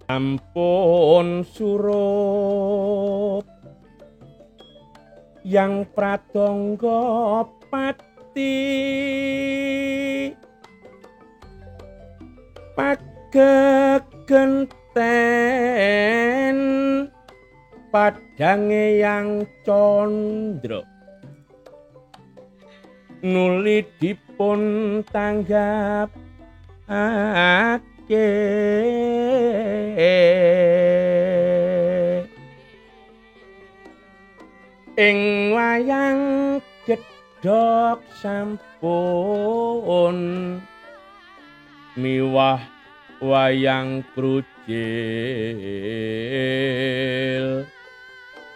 Ampun surup yang pradangga pati pagegenten padange yang condro nuli dipun tanggap ing wayang gedhog sampun miwah wayang krujil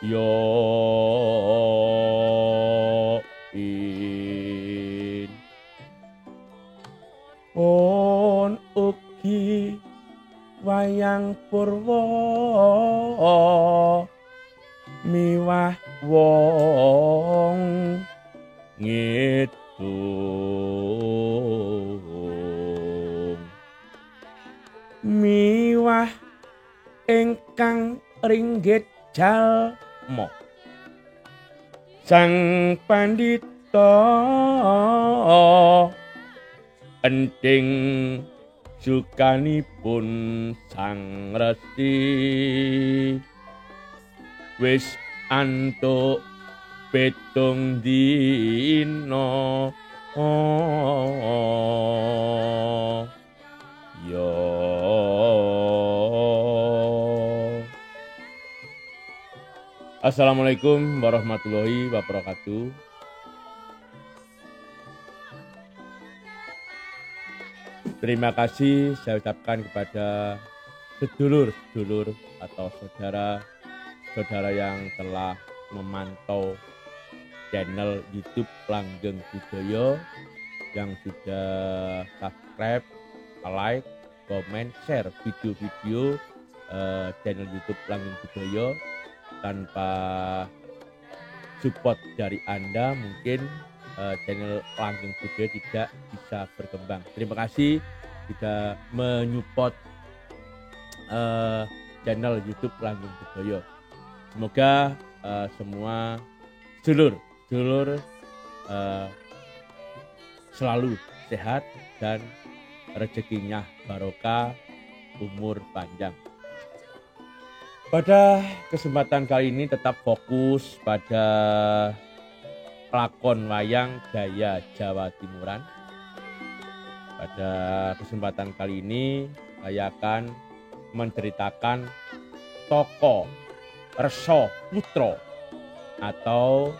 yo pun ugi wayang purwa miwah wong ngedung miwah ingkang ringgit jalma sang pandita ending sukanipun sang resi wis antuk petung dina yo Assalamualaikum warahmatullahi wabarakatuh. Terima kasih saya ucapkan kepada sedulur-sedulur atau saudara-saudara yang telah memantau channel YouTube Langgeng Budaya, yang sudah subscribe, like, komen, share video-video channel YouTube Langgeng Budaya. Tanpa support dari Anda mungkin channel Langgeng Budaya tidak bisa berkembang. Terima kasih sudah menyupport channel YouTube Langgeng Budaya. Semoga semua sedulur selalu sehat dan rezekinya barokah, umur panjang. Pada kesempatan kali ini tetap fokus pada lakon wayang gaya Jawa Timuran. Pada kesempatan kali ini saya akan menceritakan tokoh Resa Putra, atau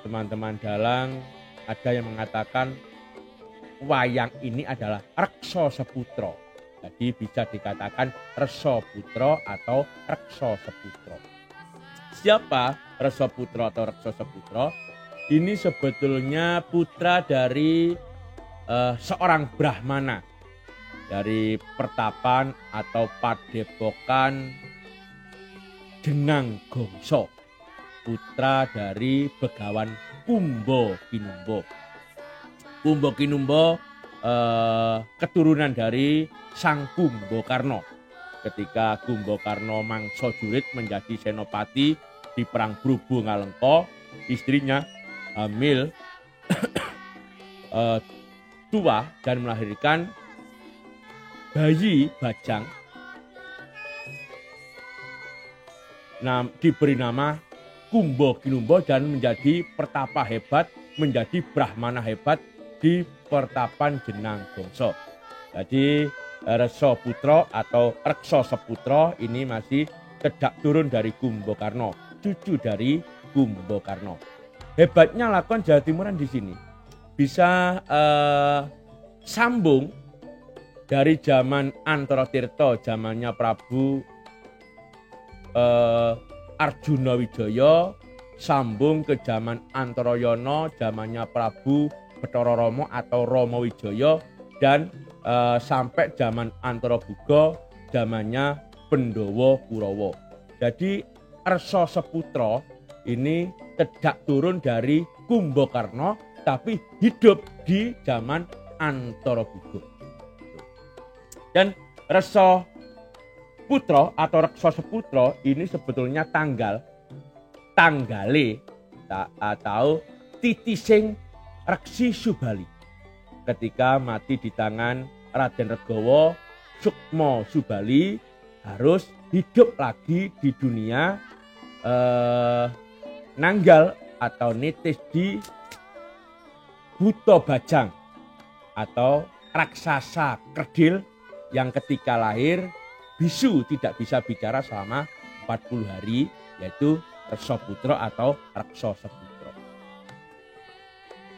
teman-teman dalang ada yang mengatakan wayang ini adalah Reksa Seputra. Jadi bisa dikatakan Resa Putra atau Reksa Seputra. Siapa Resa Putra atau Reksa Seputra? Ini sebetulnya putra dari seorang Brahmana dari pertapan atau padepokan Denang Gongso, putra dari Begawan Kumba Kinumba. Kumba Kinumba keturunan dari Sang Kumbakarna. Ketika Kumbakarna mangsa jurit menjadi senopati di perang Brubu Ngalengka, istrinya hamil tua dan melahirkan bayi bajang, diberi nama Kumba Kinumba dan menjadi pertapa hebat, menjadi Brahmana hebat di pertapan Denang Gongso. Jadi Resa Putra atau Reksa Seputra ini masih cedak turun dari Kumbakarna, cucu dari Kumbakarna. Hebatnya lakon Jawa Timuran di sini bisa sambung dari zaman Antara Tirta, zamannya Prabu Arjuna Wijaya, sambung ke zaman Antarayana, zamannya Prabu Bathara Rama atau Rama Wijaya, dan sampai zaman Antara Buga, zamannya Pandhawa Kurawa. Jadi Resa Seputra ini cedak turun dari Kumbakarna tapi hidup di zaman Antara Buga. Dan Resa Putra atau Reksa Seputra ini sebetulnya tanggale atau titising Reksi Subali. Ketika mati di tangan Raden Regowo, Sukma Subali harus hidup lagi di dunia nanggal atau nitis di Buto Bajang atau raksasa kerdil yang ketika lahir bisu tidak bisa bicara selama 40 hari, yaitu Resa Putra atau Reksa Seputra.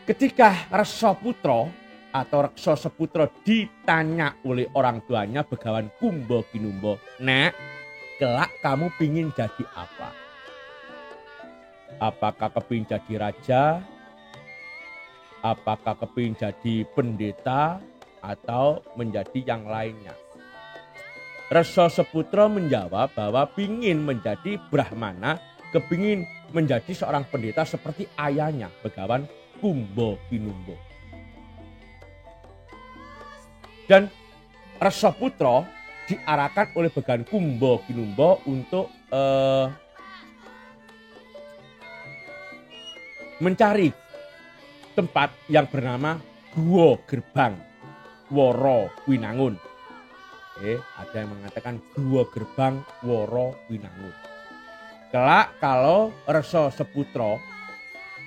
Ketika Resa Putra atau Reksa Seputra ditanya oleh orang tuanya Begawan Kumba Kinumba, "Nek, kelak kamu pingin jadi apa? Apakah kepingin jadi raja? Apakah kepingin jadi pendeta? Atau menjadi yang lainnya?" Resa Seputra menjawab bahwa pingin menjadi Brahmana, kepingin menjadi seorang pendeta seperti ayahnya Begawan Kumba Kinumba. Dan Resa Putra diarahkan oleh Begawan Kumba Kinumba untuk mencari tempat yang bernama Guwa Gerbang Wara Winangun. Ada yang mengatakan Guwa Gerbang Wara Winangun. Kelak kalau Resa Seputra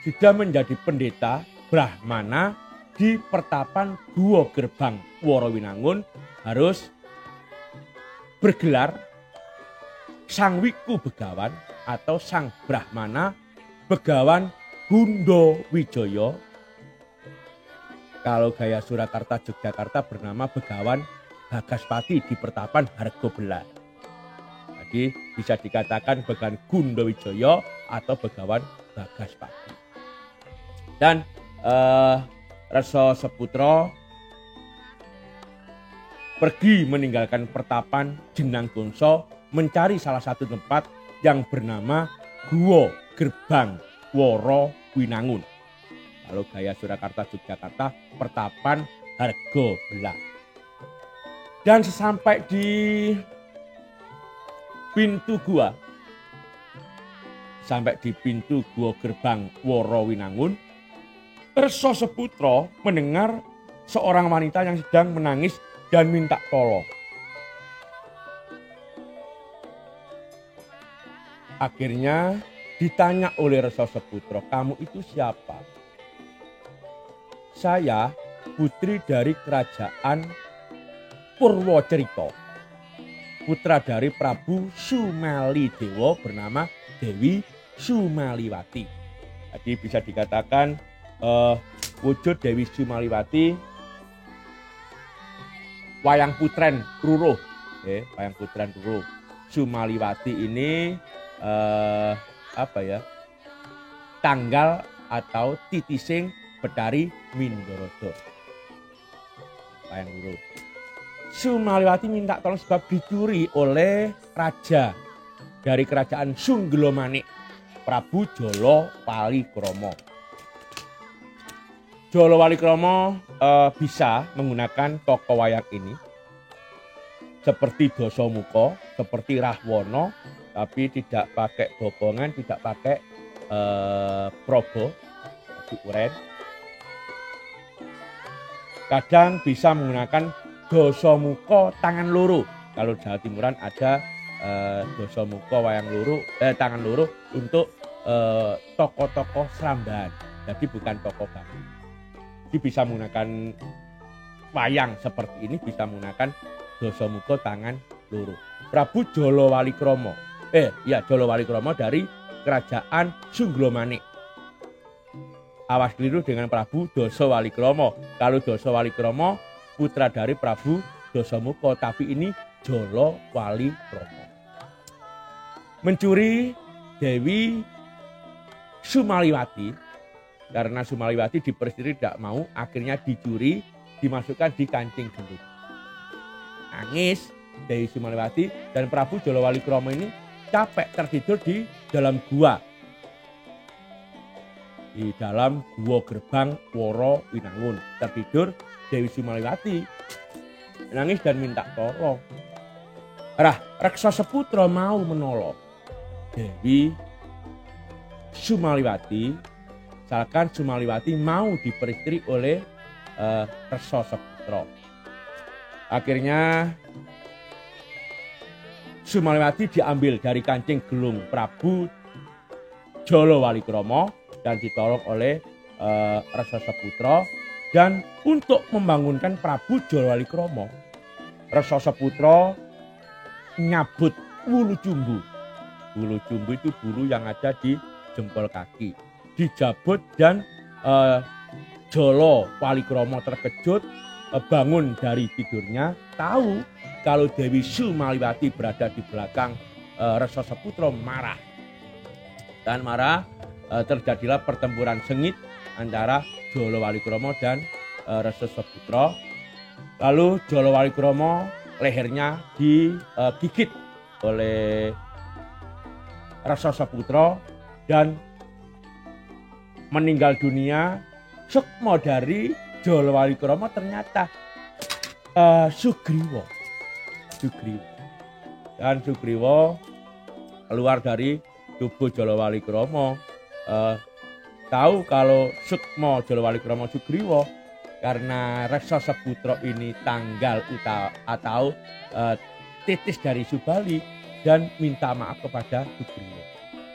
sudah menjadi pendeta Brahmana di pertapan Guwa Gerbang Wara Winangun, harus bergelar Sang Wiku Begawan atau Sang Brahmana Begawan Gunda Wijaya. Kalau gaya Surakarta Yogyakarta bernama Begawan Bagaspati di pertapan Hargobela. Jadi bisa dikatakan Begawan Gunda Wijaya atau Begawan Bagaspati. Dan Resa Seputra pergi meninggalkan pertapan Jenang Gongso mencari salah satu tempat yang bernama Guwa Gerbang Wara Winangun. Kalau gaya Surakarta Yogyakarta pertapan Hargobela. Dan sesampai di pintu gua, Gerbang Wara Winangun, Resa Seputra mendengar seorang wanita yang sedang menangis dan minta tolong. Akhirnya ditanya oleh Resa Seputra, "Kamu itu siapa?" "Saya putri dari kerajaan Purwocerita, putra dari Prabu Sumalidewa bernama Dewi Sumaliwati." Jadi bisa dikatakan wujud Dewi Sumaliwati wayang putren Ruruh. Wayang putren Ruruh. Sumaliwati ini tanggal atau titising Betari Mindorodo. Wayang Ruruh. Sumaliwati minta tolong sebab dicuri oleh raja dari kerajaan Sungglomanik, Prabu Jolo Walikromo. Jolo Walikromo bisa menggunakan tokoh wayang ini seperti Dasamuka, seperti Rahwana, tapi tidak pakai bokongan, tidak pakai probo, tapi uren. Kadang bisa menggunakan Dasamuka tangan loro. Kalau Jawa Timuran ada Dasamuka wayang loro, tangan loro untuk tokoh-tokoh Srambahan. Jadi bukan tokoh bangun. Jadi bisa menggunakan wayang seperti ini, bisa menggunakan Dasamuka tangan loro. Prabu Jolo Walikromo. Jolo Walikromo dari kerajaan Sungglomanik. Awas keliru dengan Prabu Dasa Walikromo. Kalau Dasa Walikromo putra dari Prabu Dasamuka, tapi ini Jolo Walikromo. Mencuri Dewi Sumaliwati, karena Sumaliwati diperistri tidak mau, akhirnya dicuri, dimasukkan di kancing gendut. Nangis Dewi Sumaliwati dan Prabu Jolo Walikromo ini capek tertidur di dalam gua. Di dalam Guwa Gerbang Wara Winangun. Tertidur Dewi Sumaliwati. Nangis dan minta tolong. Reksa Seputra mau menolong Dewi Sumaliwati, misalkan Sumaliwati mau diperistri oleh Reksa Seputra. Akhirnya Sumaliwati diambil dari kancing gelung Prabu Jalawali-Kromo dan ditolong oleh Reksa Seputra. Dan untuk membangunkan Prabu Jalawali-Kromo, Reksa Seputra nyabut wulu jumbu. Wulu jumbu itu bulu yang ada di jempol kaki. Dijabut dan Jalawali-Kromo terkejut, bangun dari tidurnya, tahu kalau Dewi Sumaliwati berada di belakang Reksa Seputra, marah. Dan marah, terjadilah pertempuran sengit antara Jalawali-Kromo dan Reksa Seputra. Lalu Jalawali-Kromo lehernya digigit oleh Reksa Seputra dan meninggal dunia. Sukma dari Jalawali-Kromo ternyata Sugriwa. Dan Sugriwa keluar dari tubuh Jalawali-Kromo, tahu kalau Sukma Jalawali-Kromo Sugriwa karena Reksa Seputra ini tanggal atau titis dari Subali dan minta maaf kepada Sugriwa.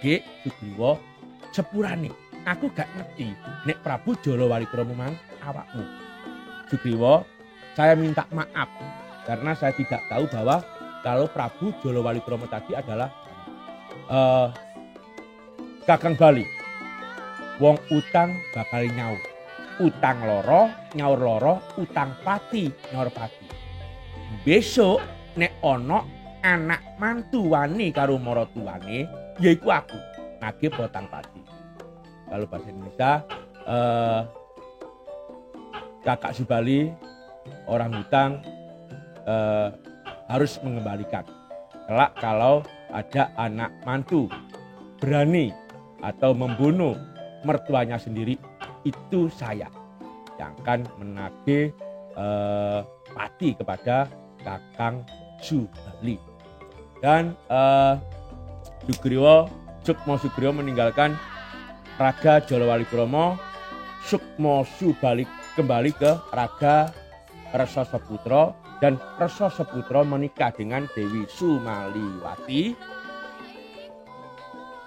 Dek Sugriwa, sepurane aku gak ngerti nek Prabu Jalawali-Kromo mang awakmu. Sugriwa, saya minta maaf karena saya tidak tahu bahwa kalau Prabu Jalawali-Kromo tadi adalah Kakang Bali. Wong utang bakal nyaur. Utang loro, nyaur loro, utang pati, nyaur pati. Besok nek ono anak mantu wani karo maratuwane, yaiku aku nagih potang pati. Kalau bahasa Indonesia, kakak Subali, orang hutang harus mengembalikan. Kelak kalau ada anak mantu berani atau membunuh mertuanya sendiri, itu saya yang akan menagih pati kepada Kakang Subali. Dan Sukma Sugriwa meninggalkan raga Jalawali-Kromo. Sukma Subali kembali ke raga Reksa Seputra dan Reksa Seputra menikah dengan Dewi Sumaliwati.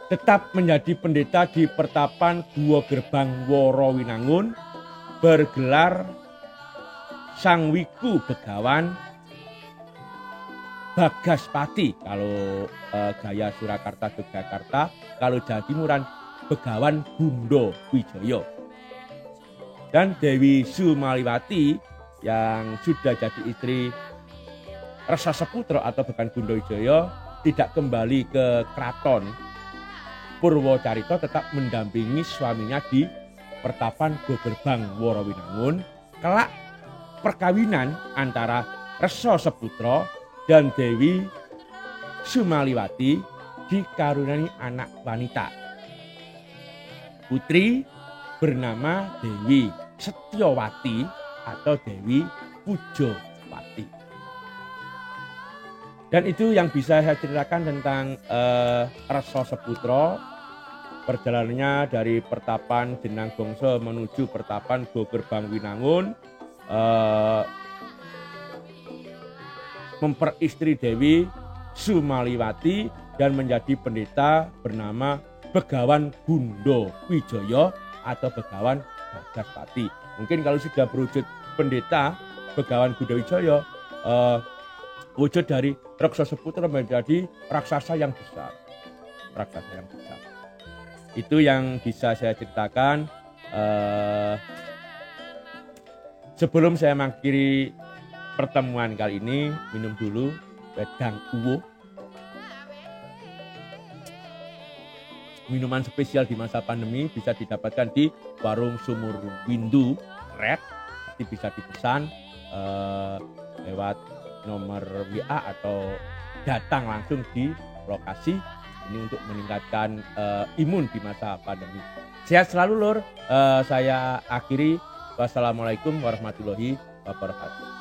Tetap menjadi pendeta di pertapan Guwa Gerbang Worawinangun, bergelar Sang Wiku Begawan Bagaspati kalau gaya Surakarta Yogyakarta, kalau Jawa Timuran Begawan Bunda Wijaya. Dan Dewi Sumaliwati yang sudah jadi istri Reksa Seputra atau Begawan Bunda Wijaya tidak kembali ke keraton Purwocarita, tetap mendampingi suaminya di pertapan Guwa Gerbang Worawinangun. Kelak perkawinan antara Reksa Seputra dan Dewi Sumaliwati dikaruniai anak wanita. Putri bernama Dewi Setyawati atau Dewi Pujawati. Dan itu yang bisa saya ceritakan tentang Reksa Seputra. Perjalanannya dari pertapan Jenang Gongso menuju pertapan Guwa Gerbang Winangun, memperistri Dewi Sumaliwati dan menjadi pendeta bernama Begawan Bunda Wijaya atau Begawan Bagaspati. Mungkin kalau sudah berwujud pendeta Begawan Bunda Wijaya, wujud dari Reksa Seputra menjadi raksasa yang besar. Itu yang bisa saya ceritakan. Sebelum saya mengakhiri pertemuan kali ini, minum dulu wedang uwo. Minuman spesial di masa pandemi bisa didapatkan di warung Sumur Windu Red. Nanti bisa dipesan lewat nomor WA atau datang langsung di lokasi ini untuk meningkatkan imun di masa pandemi. Sehat selalu Lur. Saya akhiri. Wassalamualaikum warahmatullahi wabarakatuh.